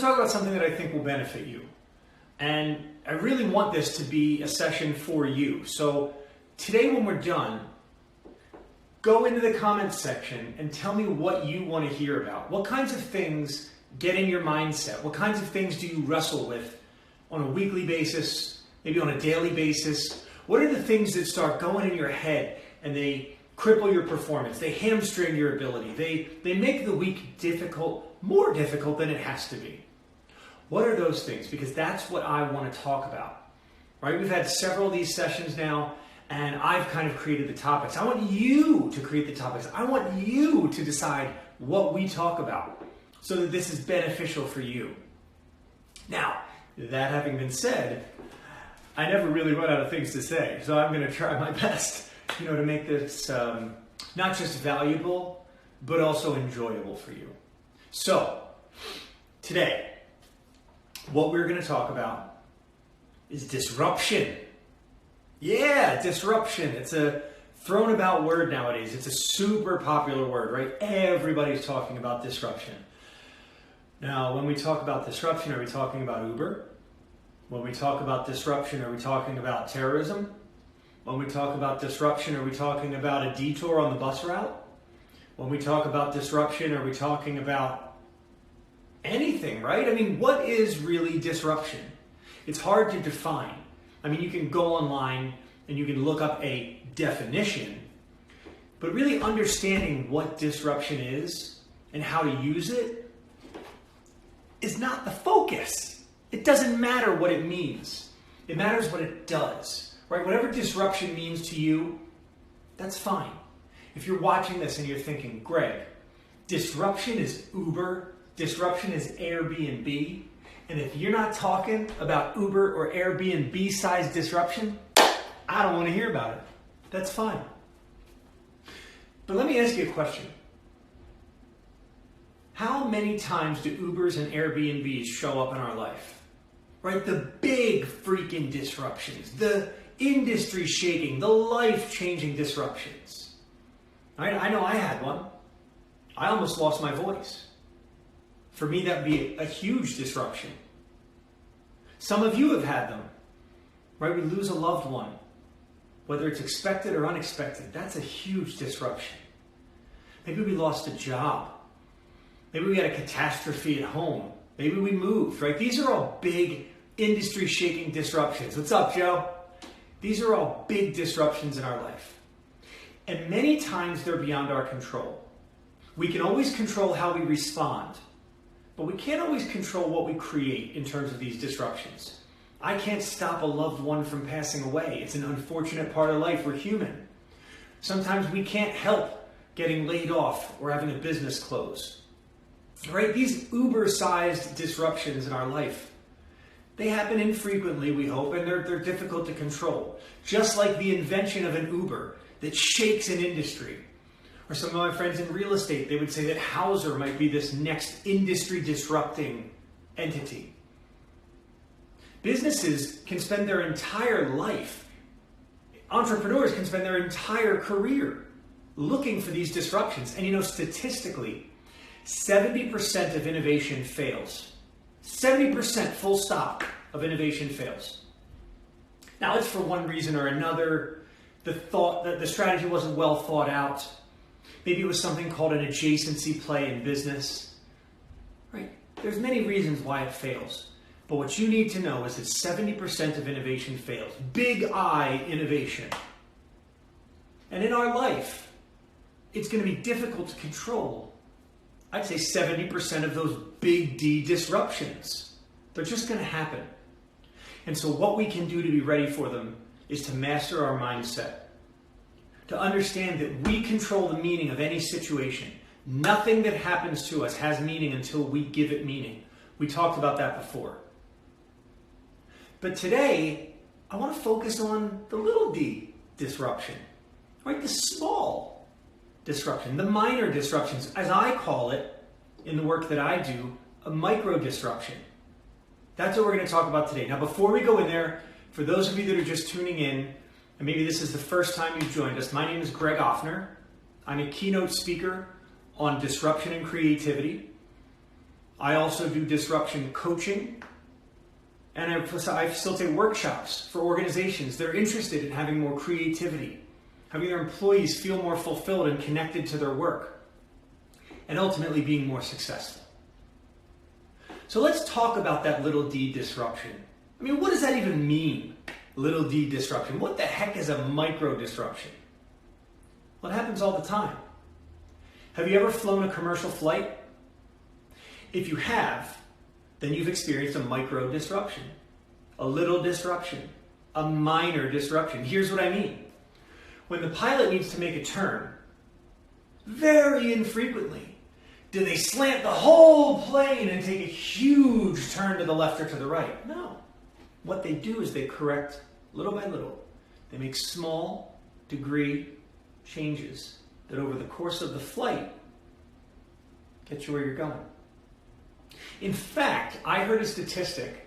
talk about something that I think will benefit you. And I really want this to be a session for you. So today when we're done, go into the comments section and tell me what you want to hear about. What kinds of things get in your mindset? What kinds of things do you wrestle with on a weekly basis, maybe on a daily basis? What are the things that start going in your head and they cripple your performance? They hamstring your ability. They make the week difficult, more difficult than it has to be. What are those things? Because that's what I want to talk about, right? We've had several of these sessions now, and I've kind of created the topics. I want you to create the topics. I want you to decide what we talk about so that this is beneficial for you. Now, that having been said, I never really run out of things to say, so I'm going to try my best, to make this not just valuable, but also enjoyable for you. So, today, what we're going to talk about is disruption. Yeah, disruption. It's a thrown about word nowadays. It's a super popular word, right? Everybody's talking about disruption. Now, when we talk about disruption, are we talking about Uber? When we talk about disruption, are we talking about terrorism? When we talk about disruption, are we talking about a detour on the bus route? When we talk about disruption, are we talking about anything, right? I mean, what is really disruption? It's hard to define. I mean, you can go online and you can look up a definition, but really understanding what disruption is and how to use it is not the focus. It doesn't matter what it means. It matters what it does, right? Whatever disruption means to you, that's fine. If you're watching this and you're thinking, Greg, disruption is Uber, disruption is Airbnb, and if you're not talking about Uber or Airbnb size disruption, I don't want to hear about it. That's fine. But let me ask you a question. How many times do Ubers and Airbnbs show up in our life? Right? The big freaking disruptions, the industry shaking, the life-changing disruptions. Right? I know I had one. I almost lost my voice. For me, that would be a huge disruption. Some of you have had them, right? We lose a loved one, whether it's expected or unexpected. That's a huge disruption. Maybe we lost a job. Maybe we had a catastrophe at home. Maybe we moved, right? These are all big industry-shaking disruptions. What's up, Joe? These are all big disruptions in our life. And many times they're beyond our control. We can always control how we respond, but we can't always control what we create in terms of these disruptions. I can't stop a loved one from passing away. It's an unfortunate part of life. We're human. Sometimes we can't help getting laid off or having a business close. Right? These Uber-sized disruptions in our life, they happen infrequently, we hope, and they're difficult to control. Just like the invention of an Uber that shakes an industry. Or some of my friends in real estate, they would say that Hauser might be this next industry disrupting entity. Businesses can spend their entire life, entrepreneurs can spend their entire career looking for these disruptions. And statistically, 70% of innovation fails. 70% full stop of innovation fails. Now it's for one reason or another. The strategy wasn't well thought out. Maybe it was something called an adjacency play in business. Right? There's many reasons why it fails. But what you need to know is that 70% of innovation fails. Big I innovation. And in our life, it's going to be difficult to control. I'd say 70% of those big D disruptions. They're just going to happen. And so what we can do to be ready for them is to master our mindset. To understand that we control the meaning of any situation. Nothing that happens to us has meaning until we give it meaning. We talked about that before. But today, I want to focus on the little d disruption, right? The small disruption, the minor disruptions, as I call it in the work that I do, a micro disruption. That's what we're going to talk about today. Now, before we go in there, for those of you that are just tuning in, and maybe this is the first time you've joined us, my name is Greg Offner. I'm a keynote speaker on disruption and creativity. I also do disruption coaching, and I facilitate workshops for organizations that are interested in having more creativity, having their employees feel more fulfilled and connected to their work, and ultimately being more successful. So let's talk about that little d disruption. I mean, what does that even mean, little d disruption? What the heck is a micro disruption? Well, it happens all the time. Have you ever flown a commercial flight? If you have, then you've experienced a micro disruption, a little disruption, a minor disruption. Here's what I mean. When the pilot needs to make a turn, very infrequently do they slant the whole plane and take a huge turn to the left or to the right. No. What they do is they correct little by little. They make small degree changes that over the course of the flight get you where you're going. In fact, I heard a statistic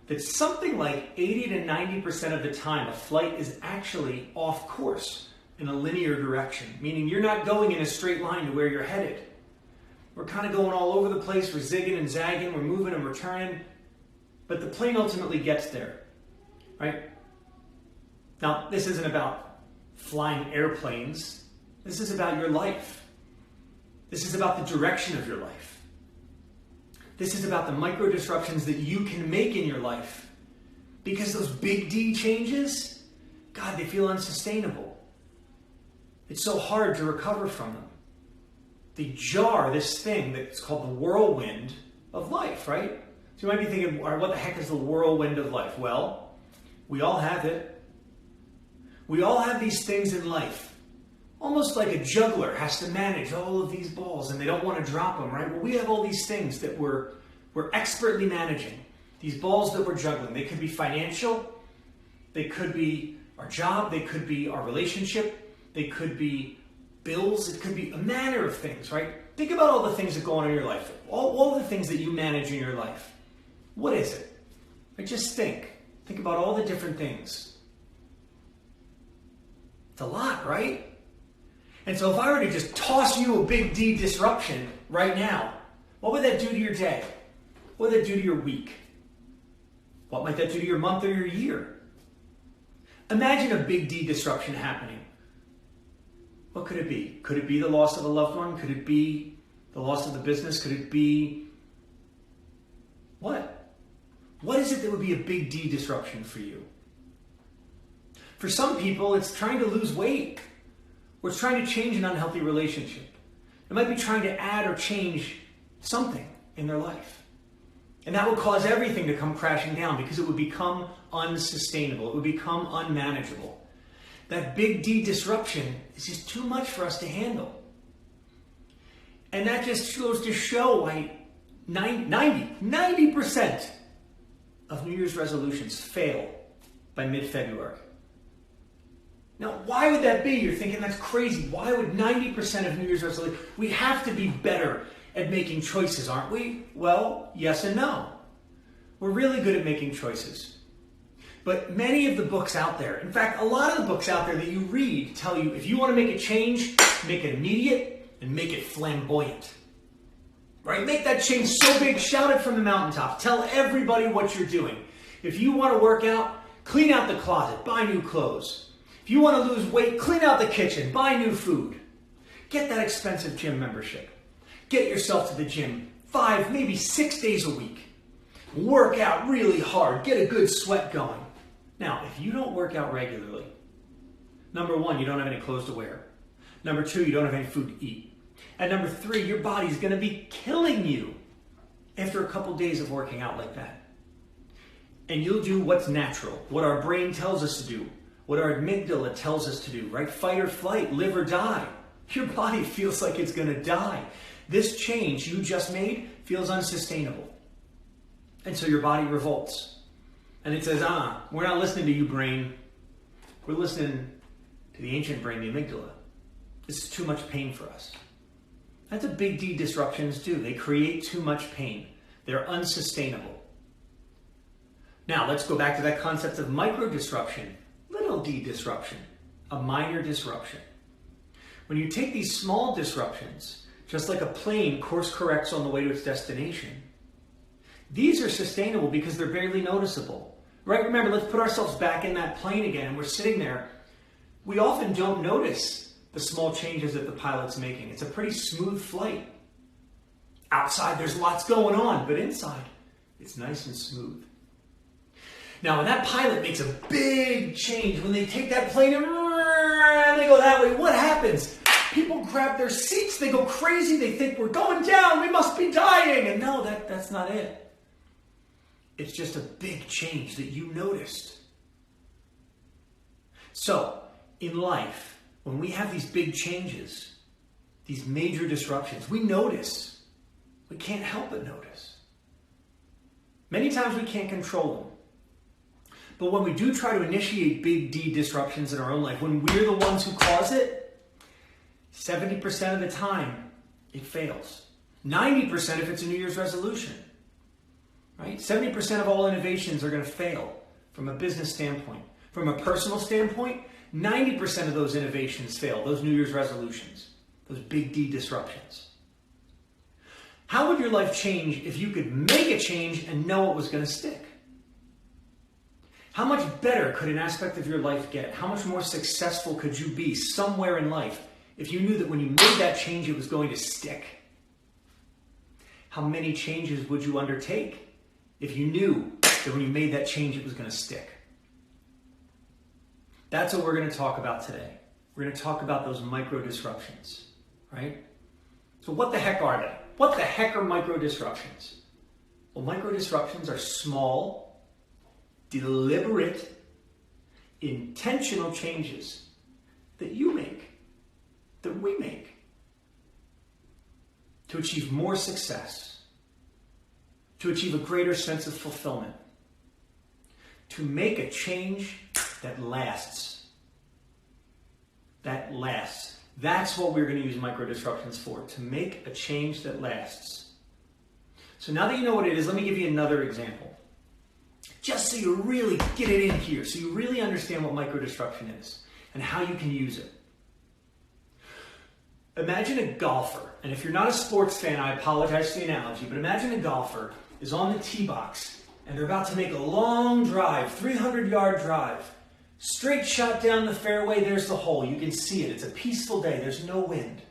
that something like 80 to 90% of the time a flight is actually off course in a linear direction, meaning you're not going in a straight line to where you're headed. We're kind of going all over the place, we're zigging and zagging, we're moving and we're turning, but the plane ultimately gets there, right? Now, this isn't about flying airplanes, this is about your life. This is about the direction of your life. This is about the micro disruptions that you can make in your life. Because those big D changes, God, they feel unsustainable. It's so hard to recover from them. They jar this thing that's called the whirlwind of life, right? So you might be thinking, what the heck is the whirlwind of life? Well, we all have it. We all have these things in life. Almost like a juggler has to manage all of these balls and they don't want to drop them, right? Well, we have all these things that we're expertly managing. These balls that we're juggling. They could be financial. They could be our job. They could be our relationship. They could be bills. It could be a manner of things, right? Think about all the things that go on in your life. All the things that you manage in your life. What is it? Right? Just think. Think about all the different things. It's a lot, right? And so if I were to just toss you a big D disruption right now, what would that do to your day? What would that do to your week? What might that do to your month or your year? Imagine a big D disruption happening. What could it be? Could it be the loss of a loved one? Could it be the loss of the business? Could it be what? What is it that would be a big D disruption for you? For some people, it's trying to lose weight. Or it's trying to change an unhealthy relationship. It might be trying to add or change something in their life. And that would cause everything to come crashing down because it would become unsustainable. It would become unmanageable. That big D disruption is just too much for us to handle. And that just goes to show why 90% of New Year's resolutions fail by mid-February. Now, why would that be? You're thinking, that's crazy. Why would 90% of New Year's resolutions? We have to be better at making choices, aren't we? Well, yes and no. We're really good at making choices. But many of the books out there, in fact, a lot of the books out there that you read tell you, if you want to make a change, make it immediate and make it flamboyant. Right? Make that change so big, shout it from the mountaintop. Tell everybody what you're doing. If you want to work out, clean out the closet, buy new clothes. If you want to lose weight, clean out the kitchen, buy new food. Get that expensive gym membership. Get yourself to the gym 5, maybe 6 days a week. Work out really hard. Get a good sweat going. Now, if you don't work out regularly, number 1, you don't have any clothes to wear. Number 2, you don't have any food to eat. And number 3, your body's going to be killing you after a couple days of working out like that. And you'll do what's natural, what our brain tells us to do. What our amygdala tells us to do, right? Fight or flight, live or die. Your body feels like it's going to die. This change you just made feels unsustainable. And so your body revolts. And it says, we're not listening to you, brain. We're listening to the ancient brain, the amygdala. This is too much pain for us. That's what big D disruptions do. They create too much pain. They're unsustainable. Now, let's go back to that concept of micro disruption. Little d disruption, a minor disruption. When you take these small disruptions just like a plane course corrects on the way to its destination. These are sustainable because they're barely noticeable, right? Remember, let's put ourselves back in that plane again, and we're sitting there. We often don't notice the small changes that the pilot's making. It's a pretty smooth flight. Outside, there's lots going on, but inside, it's nice and smooth. Now, when that pilot makes a big change, when they take that plane and they go that way, what happens? People grab their seats, they go crazy, they think we're going down, we must be dying. And no, that's not it. It's just a big change that you noticed. So, in life, when we have these big changes, these major disruptions, we notice. We can't help but notice. Many times we can't control them. But when we do try to initiate big D disruptions in our own life, when we're the ones who cause it, 70% of the time, it fails. 90% if it's a New Year's resolution, right? 70% of all innovations are going to fail from a business standpoint. From a personal standpoint, 90% of those innovations fail, those New Year's resolutions, those big D disruptions. How would your life change if you could make a change and know it was going to stick? How much better could an aspect of your life get? How much more successful could you be somewhere in life if you knew that when you made that change, it was going to stick? How many changes would you undertake if you knew that when you made that change, it was going to stick? That's what we're going to talk about today. We're going to talk about those micro disruptions, right? So what the heck are they? What the heck are micro disruptions? Well, micro disruptions are small, deliberate, intentional changes that you make, that we make, to achieve more success, to achieve a greater sense of fulfillment, to make a change that lasts. That lasts. That's what we're going to use micro disruptions for, to make a change that lasts. So now that you know what it is, let me give you another example. Just so you really get it in here, so you really understand what micro disruption is and how you can use it. Imagine a golfer, and if you're not a sports fan, I apologize for the analogy, but imagine a golfer is on the tee box and they're about to make a long drive, 300-yard drive. Straight shot down the fairway, there's the hole. You can see it. It's a peaceful day. There's no wind.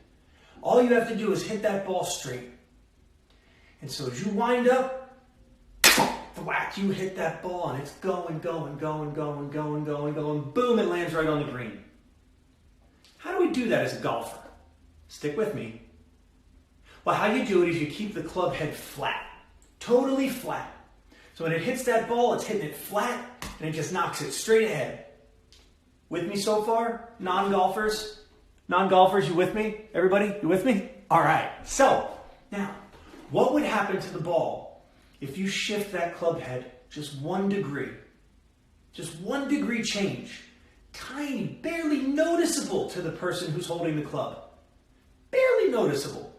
All you have to do is hit that ball straight. And so as you wind up, whack, you hit that ball and it's going. Boom, it lands right on the green. How do we do that as a golfer? Stick with me. Well, how you do it is you keep the club head flat. Totally flat. So when it hits that ball, it's hitting it flat and it just knocks it straight ahead. With me so far? Non-golfers? Non-golfers, you with me? Everybody, you with me? All right. So, now, what would happen to the ball if you shift that club head just 1 degree? Just 1 degree change. Tiny, barely noticeable to the person who's holding the club. Barely noticeable.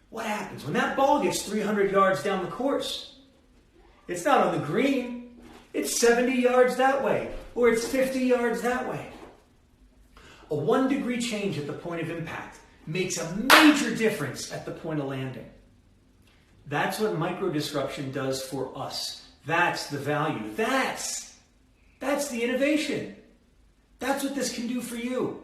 What happens when that ball gets 300 yards down the course? It's not on the green. It's 70 yards that way, or it's 50 yards that way. A 1 degree change at the point of impact makes a major difference at the point of landing. That's what micro disruption does for us. That's the value. That's the innovation. That's what this can do for you.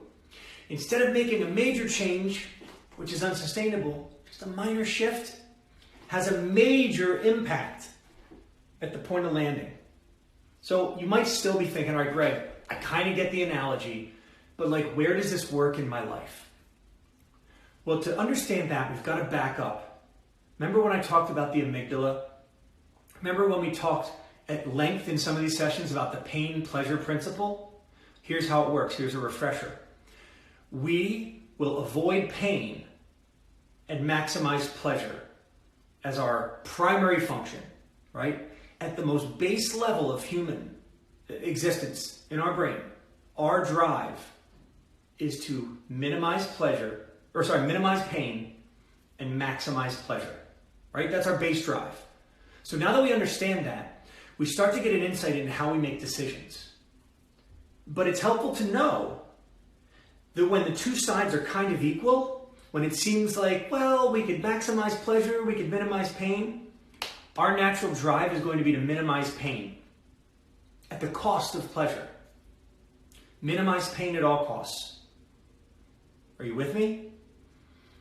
Instead of making a major change, which is unsustainable, just a minor shift has a major impact at the point of landing. So you might still be thinking, all right, Greg, I kind of get the analogy, but like, where does this work in my life? Well, to understand that, we've got to back up. Remember when I talked about the amygdala? Remember when we talked at length in some of these sessions about the pain-pleasure principle? Here's how it works. Here's a refresher. We will avoid pain and maximize pleasure as our primary function, right? At the most base level of human existence in our brain, our drive is to minimize pain and maximize pleasure, right? That's our base drive. So now that we understand that, we start to get an insight into how we make decisions. But it's helpful to know that when the two sides are kind of equal, when it seems like, well, we could maximize pleasure, we could minimize pain, our natural drive is going to be to minimize pain at the cost of pleasure. Minimize pain at all costs. Are you with me?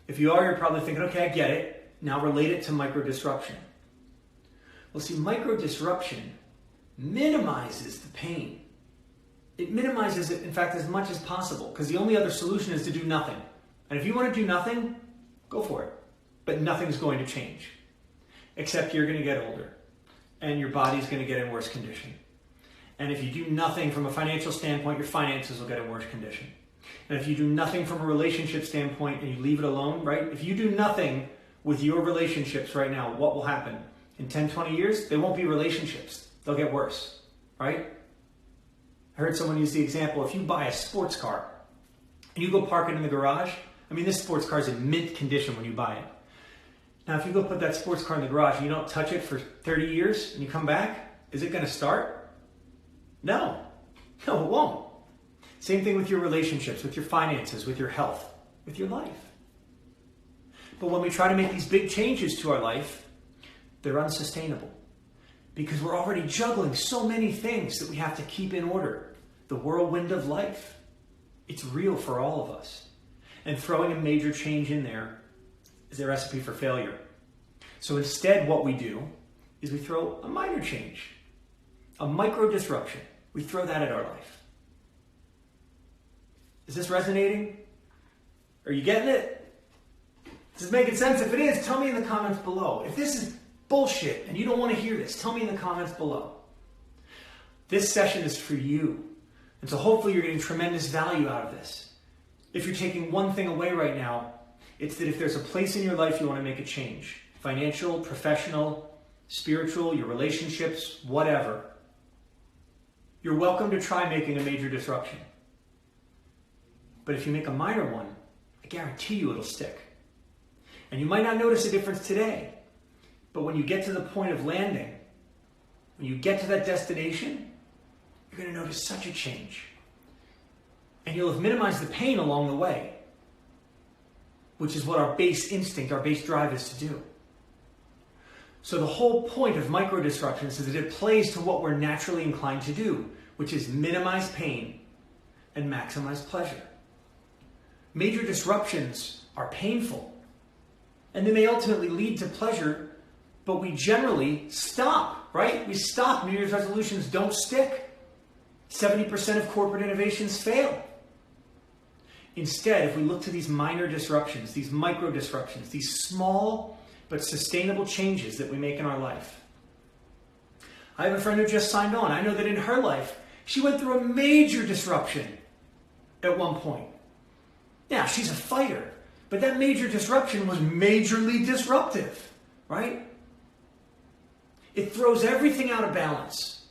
If you are, you're probably thinking, okay, I get it. Now relate it to micro-disruption. Well, see, micro-disruption minimizes the pain. It minimizes it, in fact, as much as possible, because the only other solution is to do nothing. And if you want to do nothing, go for it. But nothing's going to change, except you're going to get older, and your body's going to get in worse condition. And if you do nothing from a financial standpoint, your finances will get in worse condition. And if you do nothing from a relationship standpoint and you leave it alone, right? If you do nothing with your relationships right now, what will happen? In 10, 20 years, they won't be relationships. They'll get worse, right? I heard someone use the example, if you buy a sports car and you go park it in the garage, I mean, this sports car is in mint condition when you buy it. Now, if you go put that sports car in the garage and you don't touch it for 30 years and you come back, is it going to start? No, it won't. Same thing with your relationships, with your finances, with your health, with your life. But when we try to make these big changes to our life, they're unsustainable because we're already juggling so many things that we have to keep in order. The whirlwind of life, it's real for all of us. And throwing a major change in there is a recipe for failure. So instead, what we do is we throw a minor change, a micro disruption. We throw that at our life. Is this resonating? Are you getting it? Is this making sense? If it is, tell me in the comments below. If this is bullshit and you don't want to hear this, tell me in the comments below. This session is for you. And so hopefully you're getting tremendous value out of this. If you're taking one thing away right now, it's that if there's a place in your life you want to make a change, financial, professional, spiritual, your relationships, whatever, you're welcome to try making a major disruption. But if you make a minor one, I guarantee you it'll stick. And you might not notice a difference today, but when you get to the point of landing, when you get to that destination, you're going to notice such a change. And you'll have minimized the pain along the way, which is what our base instinct, our base drive is to do. So the whole point of micro disruptions is that it plays to what we're naturally inclined to do, which is minimize pain and maximize pleasure. Major disruptions are painful, and they may ultimately lead to pleasure, but we generally stop, right? We stop. New Year's resolutions don't stick. 70% of corporate innovations fail. Instead, if we look to these minor disruptions, these micro disruptions, these small but sustainable changes that we make in our life. I have a friend who just signed on. I know that in her life, she went through a major disruption at one point. Now, she's a fighter, but that major disruption was majorly disruptive, right? It throws everything out of balance.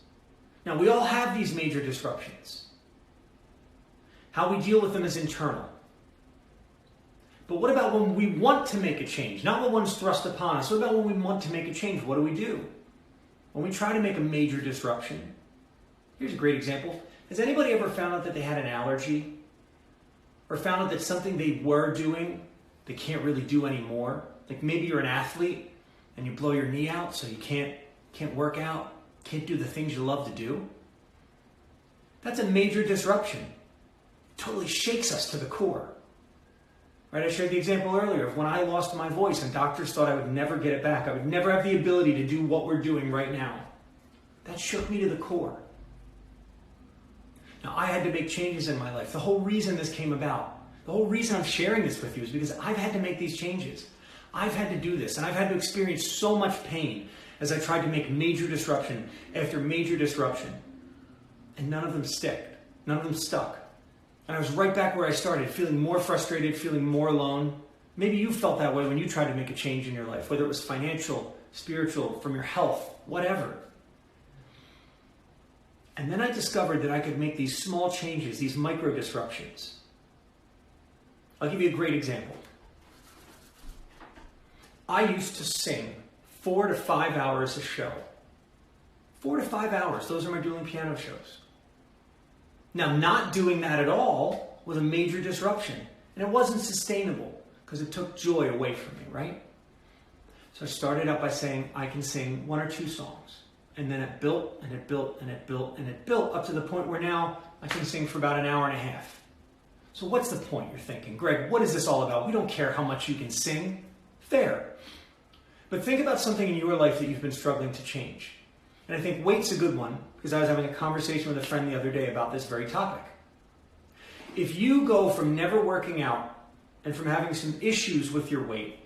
Now, we all have these major disruptions. How we deal with them is internal. But what about when we want to make a change? Not when one's thrust upon us. What about when we want to make a change? What do? When we try to make a major disruption. Here's a great example. Has anybody ever found out that they had an allergy? Or found out that something they were doing, they can't really do anymore? Like maybe you're an athlete and you blow your knee out so you can't work out, can't do the things you love to do. That's a major disruption. It totally shakes us to the core. Right? I shared the example earlier of when I lost my voice and doctors thought I would never get it back. I would never have the ability to do what we're doing right now. That shook me to the core. Now, I had to make changes in my life. The whole reason this came about, the whole reason I'm sharing this with you is because I've had to make these changes. I've had to do this, and I've had to experience so much pain as I tried to make major disruption after major disruption. And none of them stick. None of them stuck. And I was right back where I started, feeling more frustrated, feeling more alone. Maybe you felt that way when you tried to make a change in your life, whether it was financial, spiritual, from your health, whatever. And then I discovered that I could make these small changes, these micro disruptions. I'll give you a great example. I used to sing 4 to 5 hours a show. 4 to 5 hours, those are my dueling piano shows. Now, not doing that at all was a major disruption, and it wasn't sustainable, because because it took joy away from me, right? So I started out by saying I can sing 1 or 2 songs. And then it built and it built and it built and it built up to the point where now I can sing for about an hour and a half. So what's the point, you're thinking? Greg, what is this all about? We don't care how much you can sing. Fair. But think about something in your life that you've been struggling to change. And I think weight's a good one, because I was having a conversation with a friend the other day about this very topic. If you go from never working out and from having some issues with your weight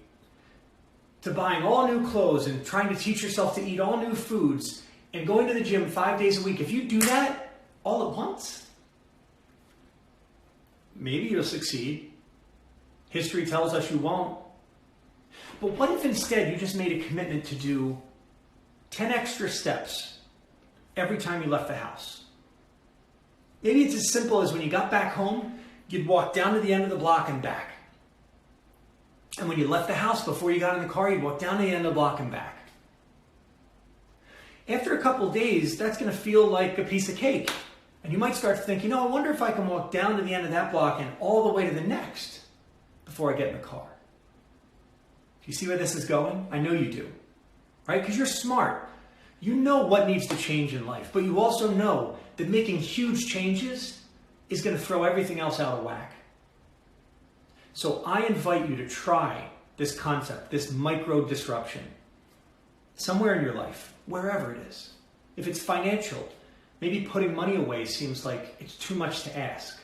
to buying all new clothes and trying to teach yourself to eat all new foods and going to the gym 5 days a week, if you do that all at once, maybe you'll succeed. History tells us you won't. But what if instead you just made a commitment to do 10 extra steps every time you left the house? Maybe it's as simple as when you got back home, you'd walk down to the end of the block and back. And when you left the house, before you got in the car, you'd walk down to the end of the block and back. After a couple of days, that's going to feel like a piece of cake. And you might start to think, I wonder if I can walk down to the end of that block and all the way to the next before I get in the car. Do you see where this is going? I know you do, right? Because you're smart. You know what needs to change in life, but you also know that making huge changes is going to throw everything else out of whack. So I invite you to try this concept, this micro disruption, somewhere in your life, wherever it is. If it's financial, maybe putting money away seems like it's too much to ask.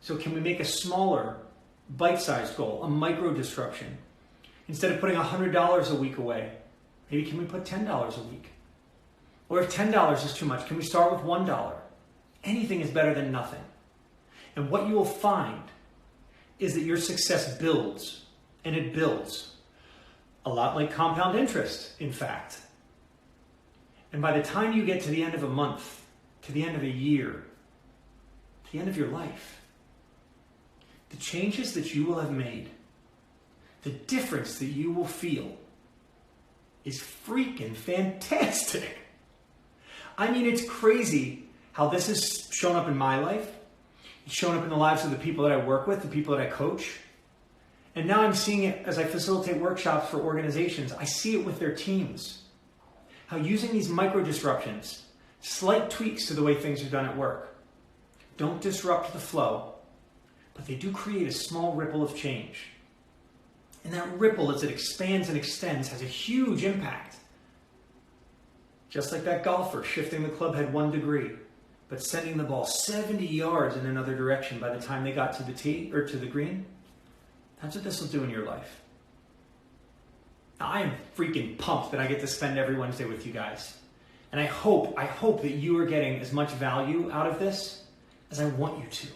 So can we make a smaller, bite-sized goal, a micro disruption? Instead of putting $100 a week away, maybe can we put $10 a week? Or if $10 is too much, can we start with $1? Anything is better than nothing. And what you will find is that your success builds, and it builds. A lot like compound interest, in fact. And by the time you get to the end of a month, to the end of a year, to the end of your life, the changes that you will have made, the difference that you will feel is freaking fantastic. I mean, it's crazy how this has shown up in my life. It's shown up in the lives of the people that I work with, the people that I coach. And now I'm seeing it as I facilitate workshops for organizations. I see it with their teams. How using these micro disruptions, slight tweaks to the way things are done at work, don't disrupt the flow, but they do create a small ripple of change. And that ripple, as it expands and extends, has a huge impact. Just like that golfer shifting the club head 1 degree, but sending the ball 70 yards in another direction by the time they got to the tee or to the green. That's what this will do in your life. Now, I am freaking pumped that I get to spend every Wednesday with you guys. And I hope that you are getting as much value out of this as I want you to.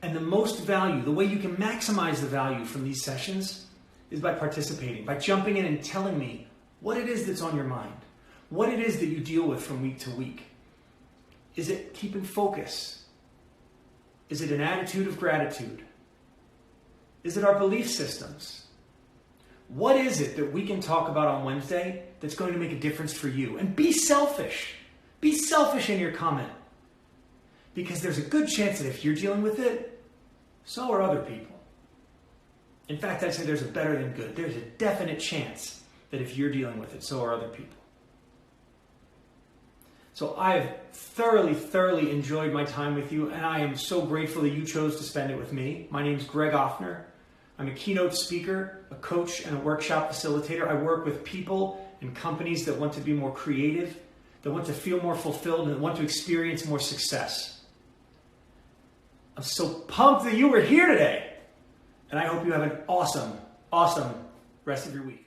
And the most value, the way you can maximize the value from these sessions is by participating, by jumping in and telling me what it is that's on your mind, what it is that you deal with from week to week. Is it keeping focus? Is it an attitude of gratitude? Is it our belief systems? What is it that we can talk about on Wednesday that's going to make a difference for you? And be selfish. Be selfish in your comment. Because there's a good chance that if you're dealing with it, so are other people. In fact, I'd say there's a better than good. There's a definite chance that if you're dealing with it, so are other people. So I've thoroughly enjoyed my time with you, and I am so grateful that you chose to spend it with me. My name is Greg Offner. I'm a keynote speaker, a coach, and a workshop facilitator. I work with people and companies that want to be more creative, that want to feel more fulfilled, and that want to experience more success. I'm so pumped that you were here today, and I hope you have an awesome rest of your week.